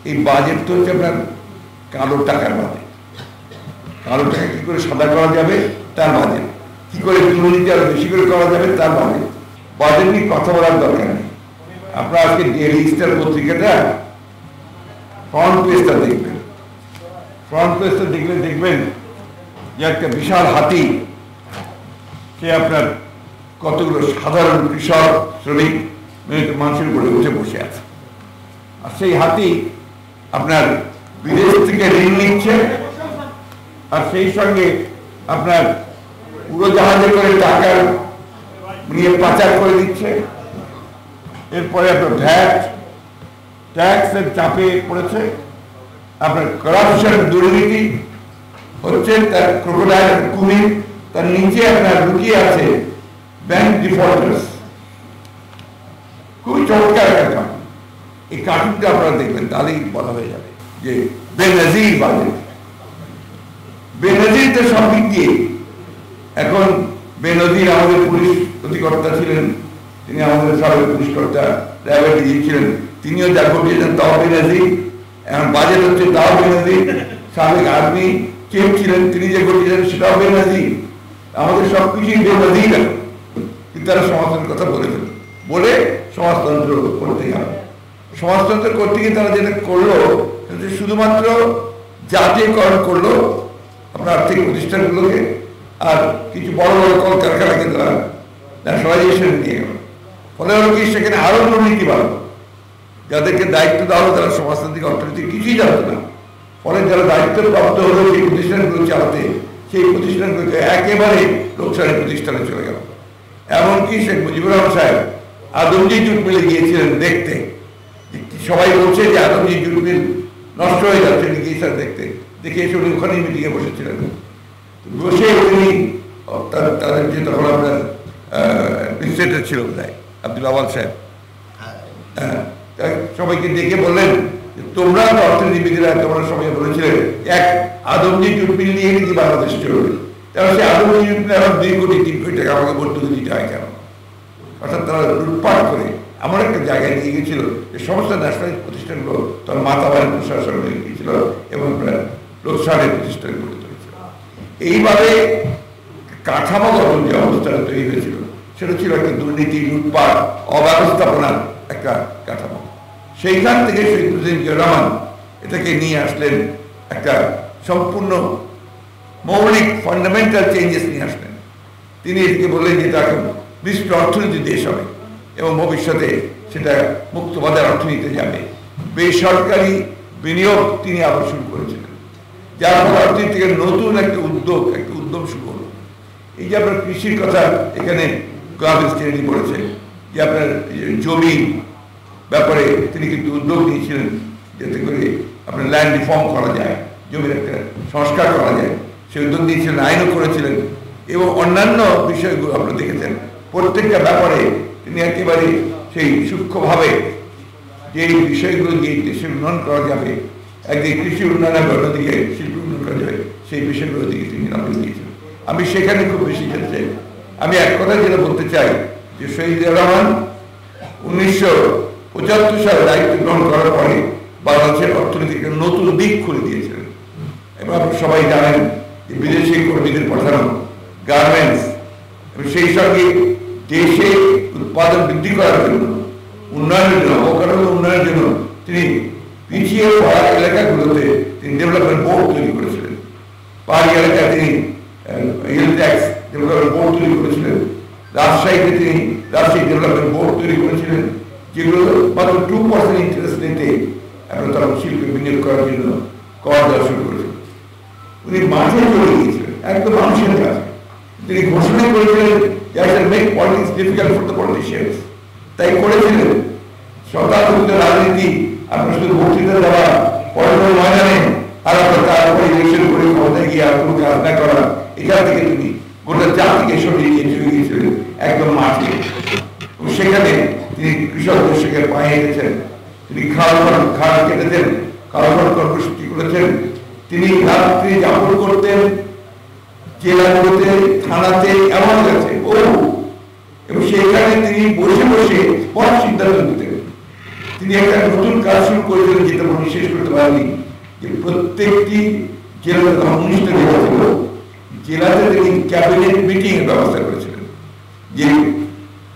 এই বাজেট তো হচ্ছে আপনার কালো টাকার বাজেট। কালো টাকা কি করে সাদা করা যাবে তার বাজেট, কি করে দুর্নীতি আরো বেশি করে করা যাবে তার বাজেট। বাজেট নিয়ে কথা বলার দরকার নেই। আপনারা আজকে ডেইলি স্টার পত্রিকাটা ফ্রন্ট পেজটা দেখবেন। ফ্রন্ট পেজটা দেখলে দেখবেন যে একটা বিশাল হাতি, সে আপনার কতগুলো সাধারণ কৃষক শ্রমিক মানুষের উপরে উঠে বসে আছে। আর সেই হাতি আপনার বিদেশ থেকে ঋণ নিচ্ছে, আর সেই সঙ্গে আপনার উড়োজাহাজে করে টাকা নিয়ে পাচার করে দিচ্ছে। এরপরে আপনার ভ্যাট ট্যাক্সের চাপে পড়েছে, আপনার করাপশন দুর্নীতি হচ্ছে, তার ক্রোকোডাইল কুমির, তার নিচে আপনার লুকিয়ে আছে ব্যাংক ডিফল্টার্স। খুবই চমৎকার একটা এই কার্টুনটা আপনারা দেখবেন, তাহলেই বলা হয়ে যাবে যে বেনজির বাজেট। বেনজির তো সব দিক দিয়ে এখন বেনজির আমাদের পুলিশ অধিকর্তা ছিলেন, তিনি আমাদের সাবেক পুলিশ কর্তা র্যাবের ডিজি ছিলেন, তিনিও যা ঘটিয়েছেন তাও বেনজির। এখন বাজেট হচ্ছে তাও বেনজির। সাবেক আর্মি চিফ ছিলেন, তিনি যে ঘটিয়েছেন সেটাও বেনজির। আমাদের সবকিছুই বেনজির। কিন্তু তারা সমাজতন্ত্রের কথা বলে ফেলেন, বলে সমাজতন্ত্র করতেই হবে। সমাজতন্ত্র করতে গিয়ে তারা যেটা করলো শুধুমাত্র জাতীয়করণ করলো আপনার আর্থিক প্রতিষ্ঠানগুলোকে, আর কিছু বড় বড় কলকারখানাকে তারা ন্যাশনালাইজেশন নিয়ে গেল। ফলে হলো কি, সেখানে আরো দুর্নীতি বাড়লো। যাদেরকে দায়িত্ব দেওয়া হলো তারা সমাজতান্ত্রিক অর্থনীতি কিছুই জানতো না। ফলে যারা দায়িত্বপ্রাপ্ত হলো সেই প্রতিষ্ঠানগুলো চালাতে, সেই প্রতিষ্ঠানগুলোকে একেবারে লোকসানি প্রতিষ্ঠানে চলে গেল। এমনকি শেখ মুজিবুর রহমান সাহেব আদমজি জুট মিলে গিয়েছিলেন দেখতে। সবাই বলছে যে আদমজি জুট মিল নষ্ট হয়ে যাচ্ছে, গিয়েছিলেন দেখতে। দেখে এসে উনি ওখানেই মিটিংয়ে বসেছিলেন। বসে উনি তাদের যে তখন আপনার অ্যাডমিনিস্ট্রেটর ছিল বোধহয় আব্দুল আওয়াল সাহেব, সবাইকে ডেকে বললেন তোমরা অর্থনীতিবিদরা তোমরা সবাই বলেছিলেন এক আদমজি জুট মিল নিয়ে নাকি বাংলাদেশ চলবে, তাহলে সেই আদমজি জুট মিল এখন 2 কোটি 3 কোটি টাকা আমাকে ভর্তুকি দিতে হয় কেন? অর্থাৎ তারা লুটপাট করে এমন একটা জায়গায় নিয়ে গেছিল যে সমস্ত ন্যাশনাল প্রতিষ্ঠানগুলো তার মাতাবাড়ির প্রশাসন হয়ে গিয়েছিল এবং লোকসানের প্রতিষ্ঠান গঠিত হয়েছিল। এইভাবে কাঠামোগত যে অবস্থাটা তৈরি হয়েছিল সেটা ছিল একটা দুর্নীতি, লুটপাট, অব্যবস্থাপনার একটা কাঠামো। সেইখান থেকে শহীদ প্রেসিডেন্ট জিয়াউর রহমান এটাকে নিয়ে আসলেন, একটা সম্পূর্ণ মৌলিক ফান্ডামেন্টাল চেঞ্জেস নিয়ে আসলেন। তিনি এটাকে বললেন যে এটা এখন বিশ্ব অর্থনীতির দেশ হবে এবং ভবিষ্যতে সেটা মুক্তবাজার অর্থনীতিতে যাবে। বেসরকারি বিনিয়োগ তিনি আবার শুরু করেছিলেন, যার ফলে অর্থনীতি থেকে নতুন একটা উদ্যম শুরু হলো। এই যে আপনার কৃষির কথা এখানে তিনি বলেছে যে আপনার জমি ব্যাপারে তিনি কিন্তু উদ্যোগ নিয়েছিলেন যাতে করে আপনার ল্যান্ড রিফর্ম করা যায়, জমির একটা সংস্কার করা যায়, সে উদ্যোগ নিয়েছিলেন, আইনও করেছিলেন এবং অন্যান্য বিষয়গুলো আপনারা দেখেছেন। প্রত্যেকটা ব্যাপারে তিনি একেবারে সেই সূক্ষ্মভাবে যে বিষয়গুলো দিয়ে দেশের উন্নয়ন করা যাবে, একদিকে কৃষি উন্নয়নের অন্যদিকে শিল্প উন্নয়ন করা যাবে, সেই বিষয়গুলোর দিকে তিনি নজর দিয়েছেন। আমি সেখানে খুব বেশি যেতে চাই। আমি এক কথা যেটা বলতে চাই যে শহীদ জিয়াউর রহমান 1975 সালে দায়িত্ব গ্রহণ করার পরে বাংলাদেশের অর্থনীতিকে নতুন দিক খুলে দিয়েছিলেন। এবং আপনি সবাই জানেন যে বিদেশি কর্মীদের পাঠানো, গার্মেন্টস এবং সেই সঙ্গে দেশে উৎপাদন বৃদ্ধি করার জন্য, উন্নয়নের জন্য, অবকাঠামো উন্নয়নের জন্য তিনি পিছিয়ে পড়া এলাকাগুলোতে তিনি ডেভেলপমেন্ট বোর্ড তৈরি করেছিলেন। পাহাড়ি এলাকায় তিনি হিল ট্যাক্স ডেভেলপমেন্ট বোর্ড তৈরি করেছিলেন। রাজশাহীতে তিনি রাজশাহী ডেভেলপমেন্ট বোর্ড তৈরি করেছিলেন, যেগুলো মাত্র 2% ইন্টারেস্ট রেটে আমরা তখন শিল্পে বিনিয়োগ করার জন্য কর দেওয়া শুরু করেছিলেন। উনি মাঠে চলে গিয়েছিলেন, একদম মানুষের কাছে। তিনি ঘোষণা করেছিলেন যে I shall make politics difficult for the politicians। তাই করেছিলেন। শতাব্দীতে রাজনীতি আপনার শুধু বক্তৃতা দেওয়া, পড়াশোনার ময়দানে আর আপনার তারপরে ইলেকশন করে ক্ষমতায় গিয়ে আর কোনো কাজ না করা, এখান থেকে তিনি গোটা জাতিকে সরিয়ে নিয়ে চলে গিয়েছিলেন একদম মাঠে। সেখানে তিনি কৃষকদের সেখানে পায়ে হেঁটেছেন, তিনি খাল কেটেছেন, খাল কর্মসূচি করেছেন, তিনি রাত্রি যাপন করতেন জেলাগুলোতে, থানাতে, এমন গেছে এবং সেখানে তিনি বসে বসে স্পট সিদ্ধান্ত নিতেন। তিনি তিনি একটা নতুন কাজ শুরু করেছিলেন, যেটা উনি শেষ করতে পারেনি, যে প্রত্যেকটি জেলাতে, তখন 19টা জেলা ছিল, জেলাতে তিনি ক্যাবিনেট মিটিং এর ব্যবস্থা করেছিলেন। যে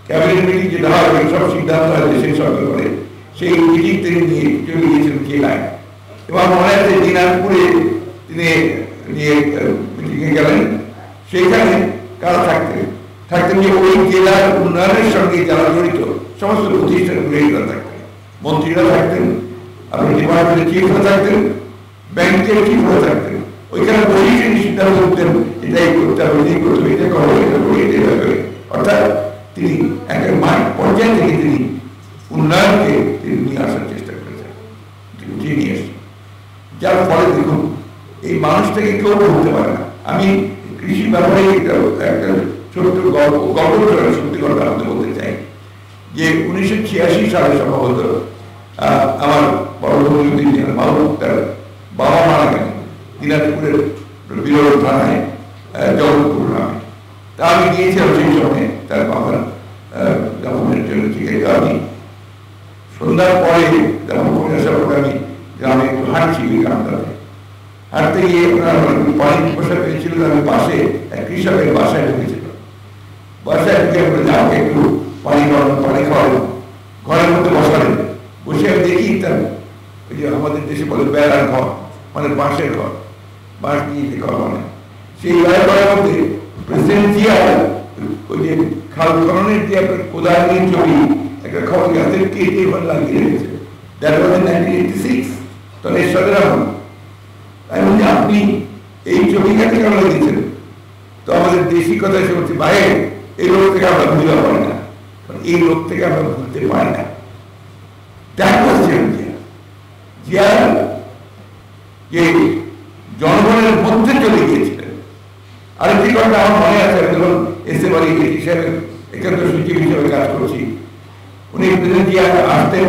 ক্যাবিনেট মিটিং যেটা হয়, সব সিদ্ধান্ত হয় দেশের সরকার করে, সেই মিটিং তিনি নিয়ে চলে গিয়েছিলেন জেলায়। এবং মনে আছে দিনাজপুরে তিনি নিয়ে মিটিংয়ে গেলেন, সেইখানে কারা থাকতেন যে ওই জেলার উন্নয়নের সঙ্গে যারা জড়িত সমস্ত প্রতিষ্ঠানগুলো থাকতেন, মন্ত্রীরা থাকতেন, আপনার ডিপার্টমেন্টের চিফরা থাকতেন, ব্যাংকের চিফরা থাকতেন। ওইখানে বসেই তিনি সিদ্ধান্ত করতেন, এটাই করতে হবে, এই করতে হবে, এটা করবো, এটা করবো, এটাই হবে। অর্থাৎ তিনি একটা মাঠ পর্যায় থেকে তিনি উন্নয়নকে তিনি নিয়ে আসার চেষ্টা করেছেন, উঠিয়ে নিয়ে আসছেন। যার ফলে দেখুন এই মানুষটাকে কেউ বলতে পারে না। আমি কৃষি ব্যাপারে একটা ছোট্ট গল্প সত্যি কথা আপনি বলতে চাই, যে 1986 সালে সম্ভবত আমার বড় মাহবুব তার বাবা মারা গেল দিনাজপুরের বিরল থানায় জগৎপুর গ্রামে। তা আমি গিয়েছিলাম সেই সময় তার বাবার জামানের জন্য। ঠিক আছে, আমি সন্ধ্যার পরে আসার পরে আমি গ্রামে একটু হাঁটছি, ওই গ্রামটাতে হাঁটতে গিয়ে পানি বসা পেয়েছিল, আমি পাশে এক কৃষকের বাসায় ঢুকেছিল। বাসায় ঢুকে আমাকে একটু পানি খাওয়ালেন, ঘরের মধ্যে বসালেন। বসে আমি দেখি তার ওই যে আমাদের দেশে বলে বেড়ার ঘর, মানে বাঁশের ঘর, বাঁশ দিয়ে যে ঘর, মানে সেই বেড়ার ঘরের মধ্যে প্রেসিডেন্ট জিয়া ওই যে খাল খননের যে আপনার কোদালের ছবি একটা খবর গাছে কেটে লাগিয়ে রেখেছে। That was in 1986। তখন এরশাদের রহমান, আমি বলছি আপনি এই ছবিখানে কেন লাগিয়েছেন? তো আমাদের দেশি কথা এসে বলছি, ভাই এই লোক থেকে আমরা ভুলতে পারি না, এই লোক থেকে আমরা ভুলতে পারি না। যে জনগণের মধ্যে চলে গিয়েছিলেন। আরেকটি কথা আমার মনে আছে, যখন এসে বাড়ি হিসেবে একাত্তর সচিব হিসেবে কাজ করছি, উনি জিয়া আসতেন,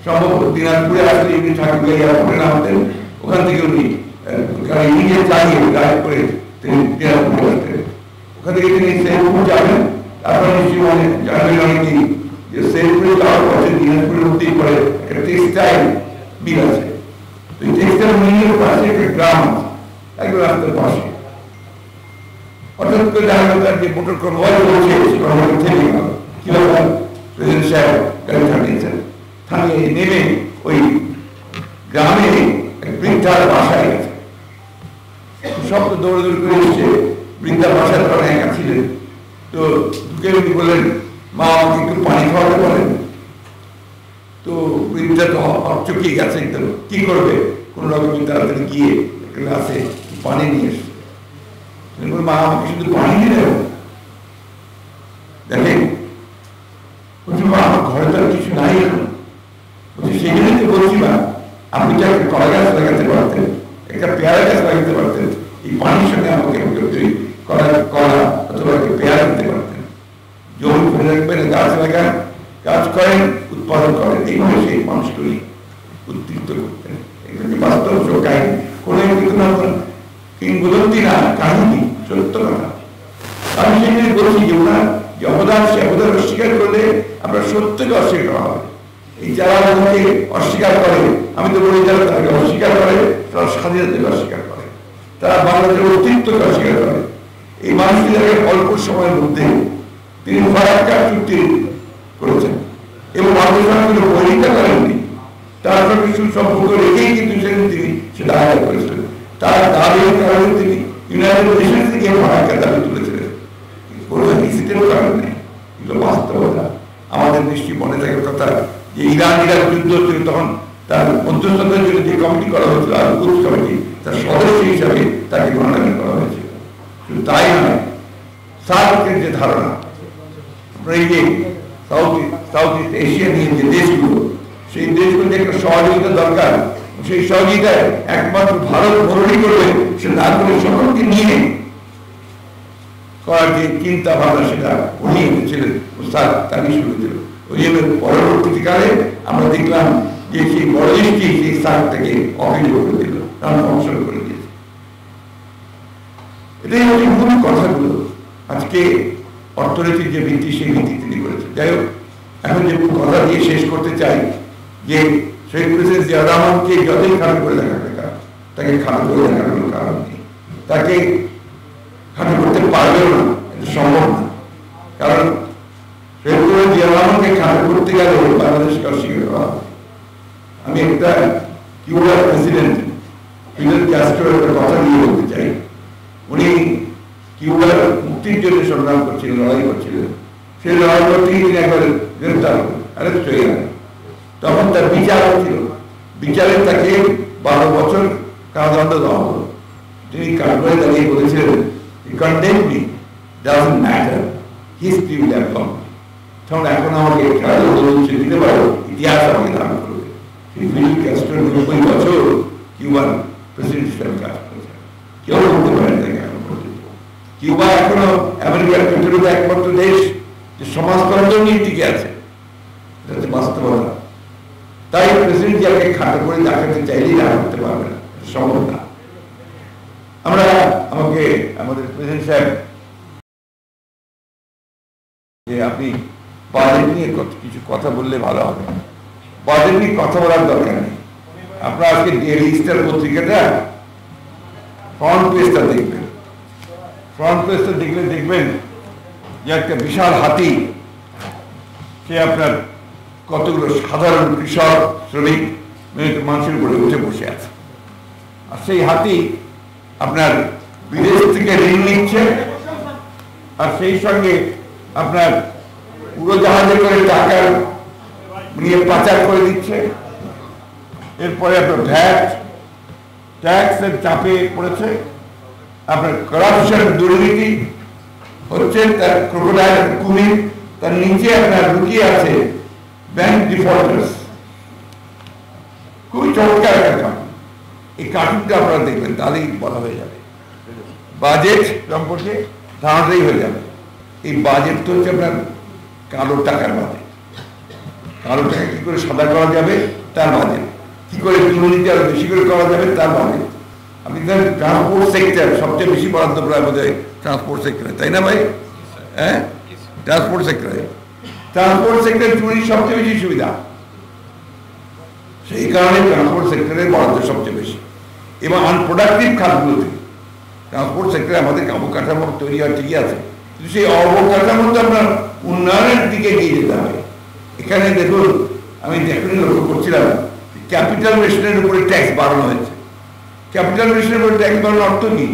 সম্ভবত দিনাজপুরে আসলে উনি ঠাকুরগাঁও এয়ারপোর্টে নামতেন, ওখান থেকে উনি নিজে চালিয়ে গাড়ি করে তিনি দিনাজপুরে আসতেন। ওখান থেকে তিনি শেরপুর যাবেন, তারপরে নিশ্চয়ই মানে জানবেন অনেকেই যে শেরপুরে যাওয়ার পথে দিনাজপুরের মধ্যেই পরে একটা টেক্সটাইল মিল আছে। তো এই টেক্সটাইল মিলের পাশে একটা গ্রাম আছে, একদম রাস্তার পাশে। হঠাৎ করে দেখা গেল তার যে মোটর কনভয় বলছে থেমে গেল। কিভাবে প্রেসিডেন্ট সাহেব গাড়ি থামিয়েছেন, থামিয়ে নেমে ওই গ্রামে বৃদ্ধার বাসায় গেছে। সব তো দৌড়াদৌড়ি করে এসছে, বৃদ্ধার বাসায় তখন একা ছিলেন। তো ঢুকে উনি বললেন, মা আমাকে একটু পানি খাওয়াতে পারেন? তো বৃদ্ধা তো চকিয়ে গেছে, কি করবে, কোন রকম তাড়াতাড়ি গিয়ে গ্লাসে পানি নিয়ে এসছে। মা আমাকে শুধু পানি দিয়ে দেবেন? দেখেন বলছি, মা আমার ঘরে তো আর কিছু নাই এখন। বলছি সেখানে তো বলছি, মা আপনি তো একটা কলা গাছ লাগাতে পারতেন, একটা পেয়ারা গাছ লাগাতে পারতেন, এই পানির সঙ্গে আমাকে কলা অথবা একটা পেয়ারা দিতে পারতেন। জমি ফেলে রাখবেন, গাছ লাগান, কাজ করেন, উৎপাদন করেন, এইভাবে সেই মানুষগুলি উদ্দীপ্ত করতেন। এগুলি বাস্তব কাহিনী, কোনো কিংবদন্তি না, কাহিনী, সত্য কথা। আমি সেখানে বলছি যে ওনার যে অবদান, সে অবদান অস্বীকার করলে আমরা সত্যকে অস্বীকার করা হবে। এই যারা আমাকে অস্বীকার করে, আমি তো বলি যারা তাকে অস্বীকার করে, তারা স্বাধীনতাকে অস্বীকার করে, তারা বাংলাদেশের অস্তিত্বকে অস্বীকার করে। এই মানুষটি যাকে অল্প সময়ের মধ্যে তিনি ফারাক্কা চুক্তি করেছেন এবং বাংলাদেশের সঙ্গে বৈরিতা করেননি, তার সঙ্গে সুসম্পর্ক রেখেই কিন্তু সেদিন তিনি সেটা আদায় করেছিলেন। তার দাবির কারণে তিনি ইউনাইটেড নেশনস থেকে ফারাক্কা দাবি তুলেছিলেন, কোনো হিসিটেরও কারণ নেই। এগুলো বাস্তবতা। আমাদের নিশ্চয়ই মনে থাকার কথা যে ইরান ইরাক যুদ্ধ হচ্ছিল, তখন তার মধ্যস্থতার জন্য যে কমিটি করা হয়েছিল, আর কুচ কমিটি, তার সদস্য হিসাবে তাকে গণনা করা হয়েছিল। শুধু তাই নয়, সার্কের যে ধারণা, এই যে সাউথ ইস্ট এশিয়া নিয়ে যে দেশগুলো, সেই দেশগুলোতে একটা সহযোগিতা দরকার। সেই সহযোগিতায় একমাত্র ভারত বরণী করবে, সে না করে সকলকে নিয়ে করার যে চিন্তা ভাবনা, সেটা উনি এনেছিলেন, তারই শুরু ছিল। ওই জন্য পরবর্তীকালে আমরা দেখলাম যে সেই বড় দেশটি সেই সার্ক থেকে অকেজ করে দিল, তার অংশগ্রহণ করে দিয়েছে। এটাই হচ্ছে মূল কথাগুলো। আজকে অর্থনীতির যে ভিত্তি, সেই ভিত্তি তিনি করেছেন। যাই হোক, এখন যে কথা দিয়ে শেষ করতে চাই, যে শহীদ প্রেসিডেন্ট জিয়া রহমানকে যতই খাটো করে দেখা যায় তাকে খাটো করে দেখানোর কারণ নেই, তাকে খাটো করতে পারবেও না, এটা সম্ভব না। কারণ শহীদ প্রেসিডেন্ট জিয়া রহমানকে খাটো করতে গেলে বাংলাদেশকে অস্বীকার করা হবে। আমি একটা কিউবার প্রেসিডেন্ট ফিদেল ক্যাস্ট্রোর একটা কথা দিয়ে বলতে চাই। উনি কিউবার মুক্তির জন্য সংগ্রাম করছিলেন, লড়াই করছিলেন। সেই লড়াই করতেই তিনি একবার গ্রেফতার অ্যারেস্ট হয়ে গেলেন। তখন তার বিচার হচ্ছিল, বিচারে তাকে 12 বছর কারাদণ্ড দেওয়া হলো। তিনি কাঠগড়ায় দাঁড়িয়ে বলেছিলেন, condemn me doesn't matter, history will have come. তখন এখন আমাকে দিতে পারো, ইতিহাস আমাকে দান করবে। ফিদেল ক্যাস্ট্রো 90 বছর কিউবার প্রেসিডেন্ট হিসেবে কাজ করেছেন, কেউ বলতে পারেন তাকে এখন পর্যন্ত। কিউবা এখনো আমেরিকার পেট্রোলিয়াম একমাত্র দেশ যে সমাজতন্ত্র নিয়ে টিকে আছে, এটা হচ্ছে বাস্তবতা। তাই প্রেসিডেন্ট যাকে খাটো করে দেখাতে চাইলেই দেখা করতে পারবে না, সম্ভব না। আমাদের প্রেসিডেন্ট সাহেব যে আপনি বাজেট নিয়ে কিছু কথা বললে ভালো হবে। বাজেট নিয়ে কথা বলার দরকার নেই। আপনারা আজকে ডেইলি স্টার পত্রিকাটা ফ্রন্ট পেজটা দেখবেন। ফ্রন্ট পেজটা দেখলে দেখবেন যে একটা বিশাল হাতি, সে আপনার কতগুলো সাধারণ কৃষক, শ্রমিক, মানুষের উপরে উঠে বসে আছে। আর সেই হাতি আপনার বিদেশ থেকে ঋণ নিচ্ছে, আর সেই সঙ্গে আপনার উড়োজাহাজে করে টাকা নিয়ে পাচার করে দিচ্ছে। এরপরে আপনার ট্যাক্সের চাপে পড়েছে, আপনার করাপশন, দুর্নীতি হচ্ছে, তার ক্রোকোডাইল কুমির, তার নিচে আপনার লুকিয়ে আছে ব্যাংক ডিফল্টার্স। খুবই চমৎকার একটা কার্টুন। এই কার্টুনটা আপনারা দেখবেন, তাহলেই বলা হয়ে যাবে। বাজেট সম্পর্কে ধারণাটাই হয়ে যাবে। এই বাজেট তো হচ্ছে আপনার কালো টাকার বাজেট। কালো টাকা কি করে সাদা করা যাবে তার বাজেট, কি করে দুর্নীতি আরো বেশি করে করা যাবে তার বাজেট। আপনি দেখেন ট্রান্সপোর্ট সেক্টর সবচেয়ে বেশি বরাদ্দ প্রায় বোধ হয় ট্রান্সপোর্ট সেক্টরে, তাই না ভাই? হ্যাঁ, ট্রান্সপোর্ট সেক্টরে চুরির সবচেয়ে বেশি সুবিধা, সেই কারণে ট্রান্সপোর্ট সেক্টরের বরাদ্দ সবচেয়ে বেশি। এবং আনপ্রোডাক্টিভ খাতগুলোতে ট্রান্সপোর্ট সেক্টরে আমাদের অবকাঠামো তৈরি হয় ঠিকই আছে, কিন্তু সেই অবকাঠামোতে আপনার উন্নয়নের দিকে এগিয়ে যেতে হবে। এখানে দেখুন, আমি এখনই লক্ষ্য করছিলাম ক্যাপিটাল মিশনের উপরে ট্যাক্স বাড়ানো হয়েছে। ক্যাপিটাল মিশনের উপরে ট্যাক্স বাড়ানোর অর্থ কি?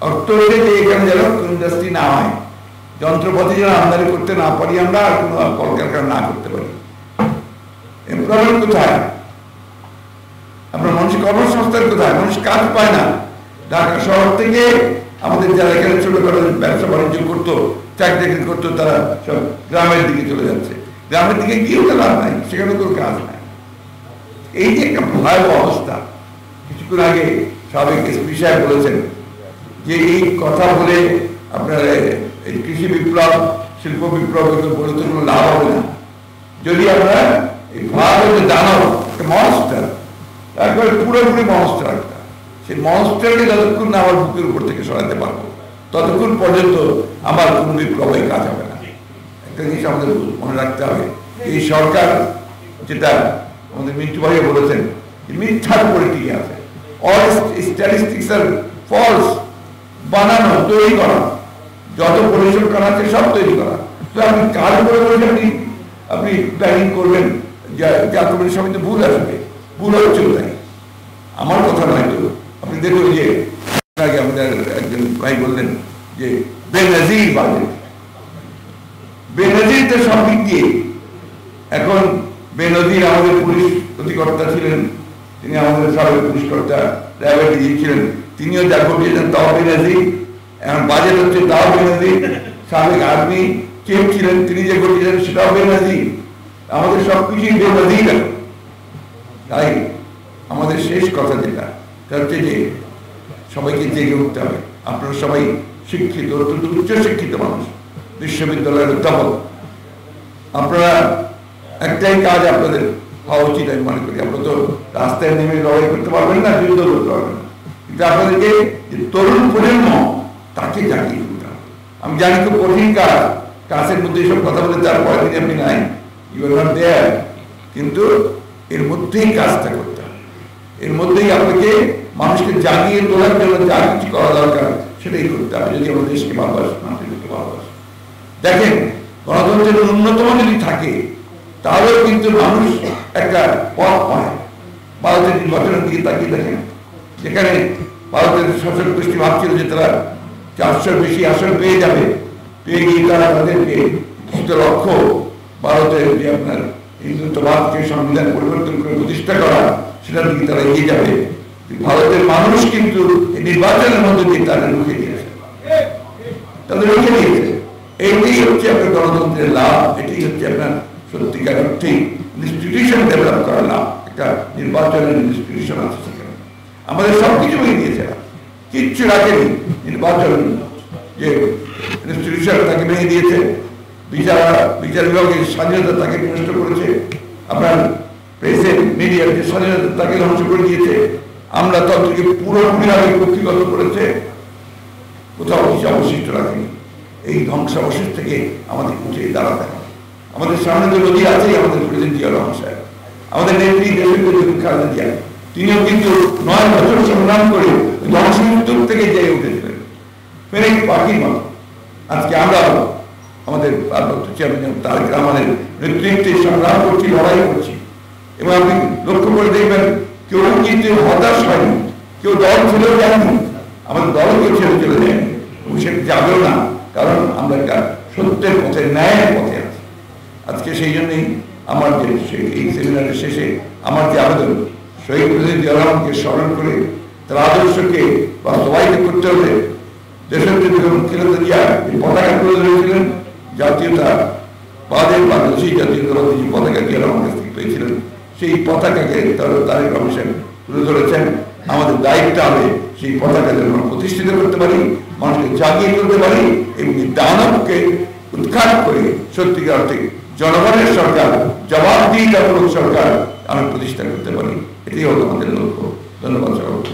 অর্থ হচ্ছে যে এখানে যেন ইন্ডাস্ট্রি না হয়, যন্ত্রপাতি যেন আমদানি করতে না পারি আমরা, আর কোনো কলকারখানা না করতে পারি। এমপ্লয়মেন্ট কোথায়? আপনার মানুষ কর্মসংস্থান কোথায়? মানুষ কাজ পায় না। ঢাকা শহর থেকে আমাদের যারা এখানে ছোটখাটো ব্যবসা বাণিজ্য করতো, চাকরি করতো, তারা সব গ্রামের দিকে চলে যাচ্ছে। গ্রামের দিকে গিয়েও তো লাভ নাই, সেখানে কোনো কাজ নাই। এই যে একটা ভয়াবহ অবস্থা। কিছুক্ষণ আগে সাবেক এসপি সাহেব বলেছেন যে এই কথা বলে আপনার এই কৃষি বিপ্লব, শিল্প বিপ্লব বলে তো কোনো লাভ হবে না। যদি আমরা এই ভয়াবহ দানব একটা মনস্টার, তারপরে পুরোপুরি মনস্টার একটা, সেই মনস্টারকে যতক্ষণ না আমার বুকের উপর থেকে সরাতে পারবো ততক্ষণ পর্যন্ত আমার কোনো বিপ্লবে কাজ হবে না। একটা জিনিস আমাদের মনে রাখতে হবে, এই সরকার যেটা আমাদের মিন্টু ভাইও বলেছেন, মিথ্যার উপরে টিকে আছে। অল স্ট্যাটিস্টিক্স আর ফলস, বানানো, তৈরি করা, যত পরিসংখ্যান আছে সব তৈরি করা। তো আপনি কাজ করে আপনি প্ল্যানিং করবেন যা তোমার সময় তো ভুল আসবে, ভুল হচ্ছিল তাই আমার কথা নয়। তো আপনি দেখুন যে আগে আমাদের একজন ভাই বললেন যে বেনজির বাজেট, বেনজির তো সব দিক দিয়ে। এখন বেনজির আমাদের পুলিশ অধিকর্তা ছিলেন, তিনি আমাদের সাবেক পুলিশ কর্তা ড্রাইভার ছিলেন, তিনিও যা ঘটিয়েছেন তাও বেনজির। এখন বাজেট হচ্ছে তাও বেনজির। সাবেক আর্মি চিফ ছিলেন, তিনি যে ঘটিয়েছেন সেটাও বেনজির। আমাদের সবকিছুই বেনজির। তাই আমাদের শেষ কথা যেটা হচ্ছে যে সবাইকে জেগে উঠতে হবে। আপনারা সবাই শিক্ষিত, অত্যন্ত উচ্চ শিক্ষিত মানুষ, বিশ্ববিদ্যালয়ের অধ্যাপক। আপনারা একটাই কাজ আপনাদের হওয়া উচিত আমি মনে করি। আপনারা তো রাস্তায় নেমে লড়াই করতে পারবেন না, যুদ্ধ করতে পারবেন না, কিন্তু আপনাদেরকে তরুণ প্রজন্ম তাকে জাগিয়ে তুলতে হবে। আমি জানি খুব কঠিন কাজ, কাজের মধ্যে এসব কথা বলে তার পরের দিন আপনি নাই, ইউ আর নট দেয়ার, কিন্তু এর মধ্যেই কাজটা করতে হবে, এর মধ্যেই আপনাকে মানুষকে জাগিয়ে তোলার জন্য যা কিছু করা দরকার সেটাই করতে হবে যদি আমরা দেশকে ভালোবাসি, মানুষকে ভালোবাসি। দেখেন গণতন্ত্রের ন্যূনতম যদি থাকে তাহলেও কিন্তু মানুষ একটা পথ পায়। ভারতের নির্বাচনের দিকে তাকিয়ে দেখেন, যেখানে ভারতের শাসক গোষ্ঠী ভাবছিল যে তারা 400 বেশি আসন পেয়ে যাবে, পেয়ে গিয়ে তারা তাদেরকে কিছু লক্ষ্য ভারতের যে আপনার হিন্দুত্ববাদকে সংবিধান পরিবর্তন করে প্রতিষ্ঠা করা, সেটার দিকে তারা এগিয়ে যাবে। ভারতের মানুষ কিন্তু নির্বাচনের মধ্যে দিয়ে তাদের রুখে দিয়েছে, তাদের রুখে দিয়েছে। এইটাই হচ্ছে আপনার গণতন্ত্রের লাভ, এটাই হচ্ছে আপনার সত্যিকার অর্থে ইনস্টিটিউশন ডেভেলপ করার লাভ। একটা নির্বাচনের ইনস্টিটিউশন আছে সেখানে, আমাদের সবকিছু হয়ে দিয়েছে, কিচ্ছু রাখেনি। নির্বাচন যে ইনস্টিটিউশন তাকে ভেঙে দিয়েছে, বিচার বিভাগের স্বাধীনতা তাকে নষ্ট করেছে, আপনার প্রেসের মিডিয়ার যে স্বাধীনতা তাকে ধ্বংস করে দিয়েছে, আমলাতন্ত্রকে পুরোপুরিভাবে কক্ষিগত করেছে, কোথাও কিছু অবশিষ্ট রাখেনি। এই ধ্বংসাবশেষ থেকে আমাদের উঠে দাঁড়াতে হবে। আমাদের সামনে যে নদী আছে আমাদের প্রেসিডেন্ট জিয়া রহমান সাহেব, আমাদের নেত্রী দেশের খালেদা জিয়া, তিনিও কিন্তু 9 বছর সংগ্রাম করে ধ্বংসস্তূপ থেকে জেগে উঠেছিলেন ফেরেক পাখির মতো। আজকে আমরা আমাদের চেয়ারম্যান তারেক রহমানের নেতৃত্বে সংগ্রাম করছি, লড়াই করছি, এবং আপনি লক্ষ্য করে দেখবেন কেউ কিন্তু হতাশ হয়নি, কেউ দল ছেড়েও যায়নি, আমাদের দলও কেউ ছেড়ে চলে যায়নি এবং সে যাবেও না, কারণ আমরা একটা সত্যের পথে, ন্যায়ের পথে আছি। আজকে সেই জন্যই আমার যে এই সেমিনারের শেষে আমার যে আবেদন, শহীদ প্রেসিডেন্ট জিয়া রহমানকে স্মরণ করে তার আদর্শকে বাস্তবায়িত করতে হলে দেশনেত্রী বেগম খালেদা জিয়া এই পতাকা তুলে ধরেছিলেন, জাতীয়তা বাদের বাংলাদেশী জাতীয়তাবাদী যে পতাকা জিয়া রহমান কাছ থেকে পেয়েছিলেন, সেই পতাকাকে তারেক রহমান সাহেব তুলে ধরেছেন। আমাদের দায়িত্ব হবে সেই পতাকা যেন আমরা প্রতিষ্ঠিত করতে পারি, মানুষকে জাগিয়ে তুলতে পারি এবং এই দানবকে উৎখাত করে সত্যিকার অর্থে জনগণের সরকার, জবাবদিহিতামূলক সরকার আমরা প্রতিষ্ঠা করতে পারি। এটাই হলো আমাদের লক্ষ্য। ধন্যবাদ সবাইকে।